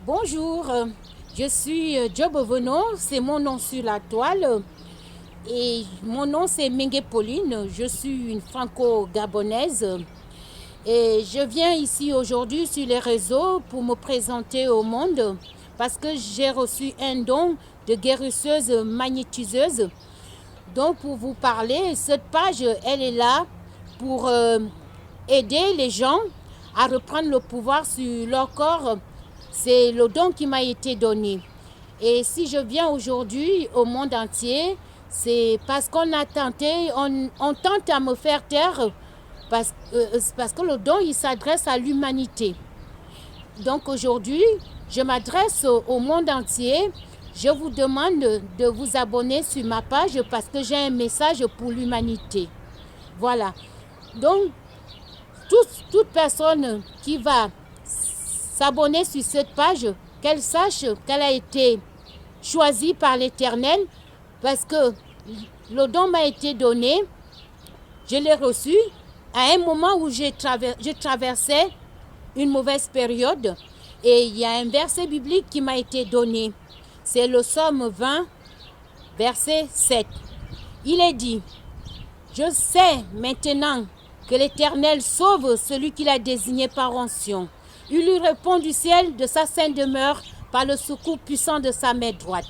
Bonjour, je suis Job Ovono, c'est mon nom sur la toile et mon nom c'est Mengue Pauline, je suis une franco-gabonaise et je viens ici aujourd'hui sur les réseaux pour me présenter au monde parce que j'ai reçu un don de guérisseuse magnétiseuse. Donc pour vous parler, cette page elle est là pour aider les gens à reprendre le pouvoir sur leur corps. C'est le don qui m'a été donné. Et si je viens aujourd'hui au monde entier, c'est parce qu'on a tenté, on tente à me faire taire, parce que le don, il s'adresse à l'humanité. Donc aujourd'hui, je m'adresse au monde entier. Je vous demande de vous abonner sur ma page parce que j'ai un message pour l'humanité. Voilà. Donc, toute personne qui va s'abonner sur cette page, qu'elle sache qu'elle a été choisie par l'Éternel parce que le don m'a été donné, je l'ai reçu à un moment où je traversais une mauvaise période et il y a un verset biblique qui m'a été donné. C'est le Psaume 20, verset 7. Il est dit, « Je sais maintenant que l'Éternel sauve celui qu'il a désigné par onction. Il lui répond du ciel de sa sainte demeure par le secours puissant de sa main droite. »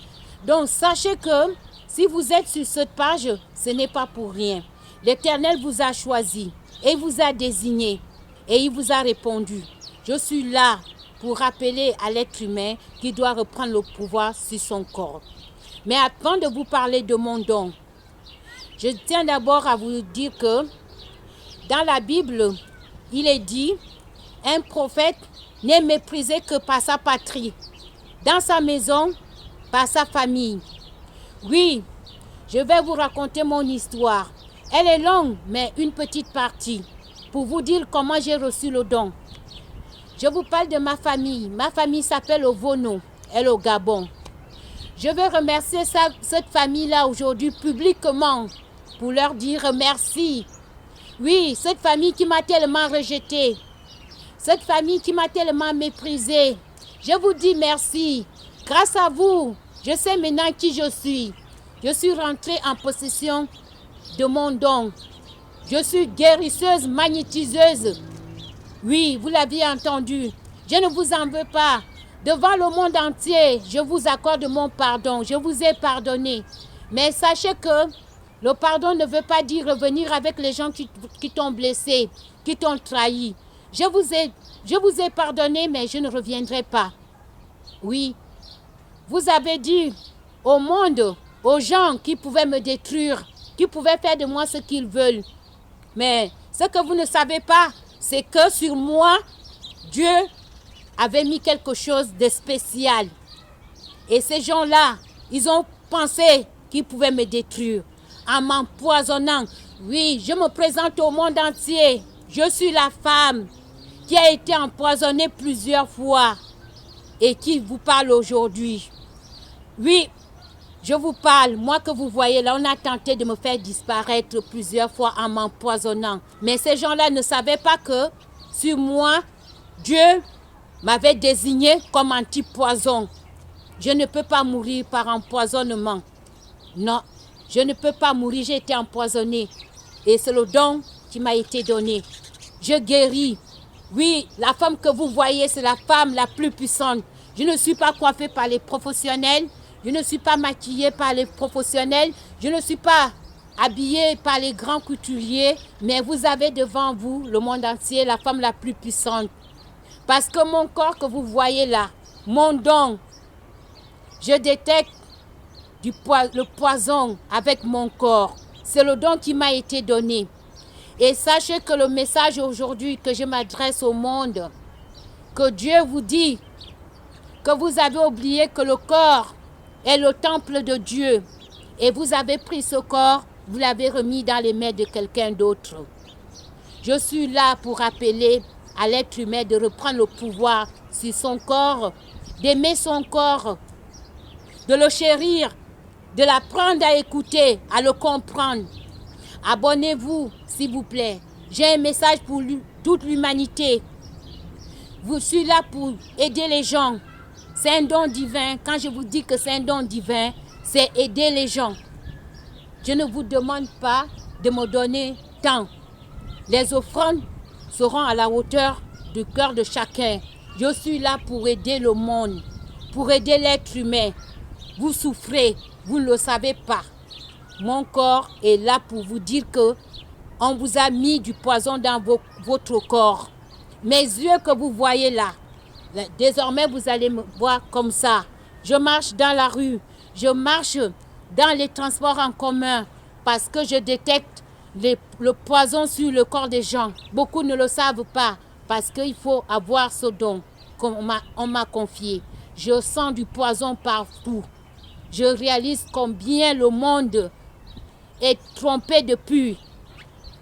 Donc sachez que si vous êtes sur cette page, ce n'est pas pour rien. L'Éternel vous a choisi et vous a désigné et il vous a répondu. Je suis là pour rappeler à l'être humain qui doit reprendre le pouvoir sur son corps. Mais avant de vous parler de mon don, je tiens d'abord à vous dire que dans la Bible, il est dit, un prophète n'est méprisé que par sa patrie, dans sa maison, par sa famille. Oui, je vais vous raconter mon histoire. Elle est longue, mais une petite partie, pour vous dire comment j'ai reçu le don. Je vous parle de ma famille. Ma famille s'appelle Ovono, elle est au Gabon. Je vais remercier cette famille-là aujourd'hui publiquement pour leur dire merci. Oui, cette famille qui m'a tellement rejetée, cette famille qui m'a tellement méprisée, je vous dis merci. Grâce à vous, je sais maintenant qui je suis. Je suis rentrée en possession de mon don. Je suis guérisseuse, magnétiseuse. Oui, vous l'aviez entendu. Je ne vous en veux pas. Devant le monde entier, je vous accorde mon pardon. Je vous ai pardonné. Mais sachez que le pardon ne veut pas dire revenir avec les gens qui t'ont blessé, qui t'ont trahi. Je vous ai pardonné, mais je ne reviendrai pas. Oui, vous avez dit au monde, aux gens qui pouvaient me détruire, qui pouvaient faire de moi ce qu'ils veulent. Mais ce que vous ne savez pas, c'est que sur moi, Dieu avait mis quelque chose de spécial. Et ces gens-là, ils ont pensé qu'ils pouvaient me détruire en m'empoisonnant. Oui, je me présente au monde entier. Je suis la femme qui a été empoisonnée plusieurs fois et qui vous parle aujourd'hui. Oui, je vous parle, moi que vous voyez là, on a tenté de me faire disparaître plusieurs fois en m'empoisonnant. Mais ces gens-là ne savaient pas que sur moi, Dieu m'avait désigné comme antipoison. Je ne peux pas mourir par empoisonnement. Non, je ne peux pas mourir, j'ai été empoisonnée. Et c'est le don qui m'a été donné. Je guéris. Oui, la femme que vous voyez, c'est la femme la plus puissante. Je ne suis pas coiffée par les professionnels. Je ne suis pas maquillée par les professionnels. Je ne suis pas habillée par les grands couturiers. Mais vous avez devant vous, le monde entier, la femme la plus puissante. Parce que mon corps que vous voyez là, mon don, je détecte le poison avec mon corps. C'est le don qui m'a été donné. Et sachez que le message aujourd'hui que je m'adresse au monde, que Dieu vous dit que vous avez oublié que le corps est le temple de Dieu. Et vous avez pris ce corps, vous l'avez remis dans les mains de quelqu'un d'autre. Je suis là pour appeler à l'être humain de reprendre le pouvoir sur son corps, d'aimer son corps, de le chérir, de l'apprendre à écouter, à le comprendre. Abonnez-vous, s'il vous plaît. J'ai un message pour toute l'humanité. Je suis là pour aider les gens. C'est un don divin. Quand je vous dis que c'est un don divin, c'est aider les gens. Je ne vous demande pas de me donner tant. Les offrandes seront à la hauteur du cœur de chacun. Je suis là pour aider le monde, pour aider l'être humain. Vous souffrez, vous ne le savez pas. Mon corps est là pour vous dire que on vous a mis du poison dans votre corps. Mes yeux que vous voyez là, désormais vous allez me voir comme ça. Je marche dans la rue, je marche dans les transports en commun parce que je détecte le poison sur le corps des gens. Beaucoup ne le savent pas parce qu'il faut avoir ce don qu'on m'a confié. Je sens du poison partout. Je réalise combien le monde est trompé depuis.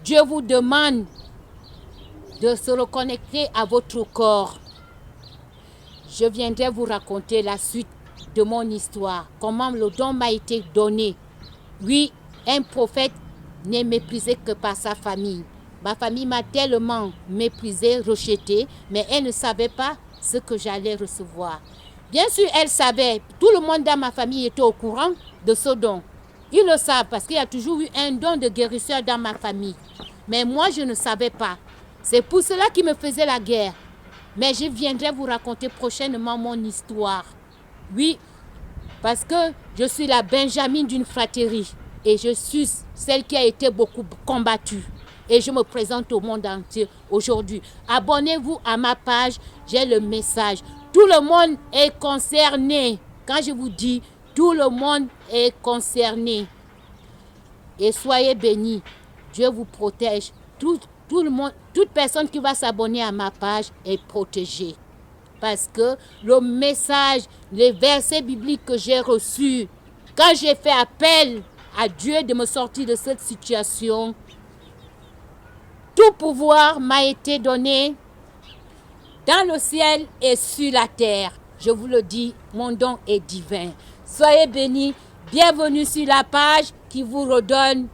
Dieu vous demande de se reconnecter à votre corps. Je viendrai vous raconter la suite de mon histoire, comment le don m'a été donné. Oui, un prophète n'est méprisé que par sa famille. Ma famille m'a tellement méprisé, rejeté, mais elle ne savait pas ce que j'allais recevoir. Bien sûr, elle savait, tout le monde dans ma famille était au courant de ce don. Ils le savent parce qu'il y a toujours eu un don de guérisseur dans ma famille. Mais moi, je ne savais pas. C'est pour cela qu'ils me faisaient la guerre. Mais je viendrai vous raconter prochainement mon histoire. Oui, parce que je suis la Benjamin d'une fratrie. Et je suis celle qui a été beaucoup combattue. Et je me présente au monde entier aujourd'hui. Abonnez-vous à ma page, j'ai le message. Tout le monde est concerné. Quand je vous dis, tout le monde est concerné. Et soyez bénis. Dieu vous protège. Tout le monde, toute personne qui va s'abonner à ma page est protégée. Parce que le message, les versets bibliques que j'ai reçus, quand j'ai fait appel à Dieu de me sortir de cette situation, tout pouvoir m'a été donné dans le ciel et sur la terre. Je vous le dis, mon don est divin. Soyez bénis. Bienvenue sur la page qui vous redonne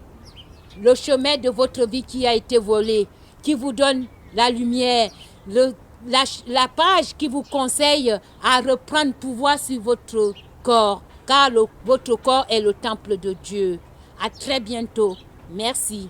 le chemin de votre vie qui a été volé, qui vous donne la lumière, la page qui vous conseille à reprendre pouvoir sur votre corps, car votre corps est le temple de Dieu. À très bientôt. Merci.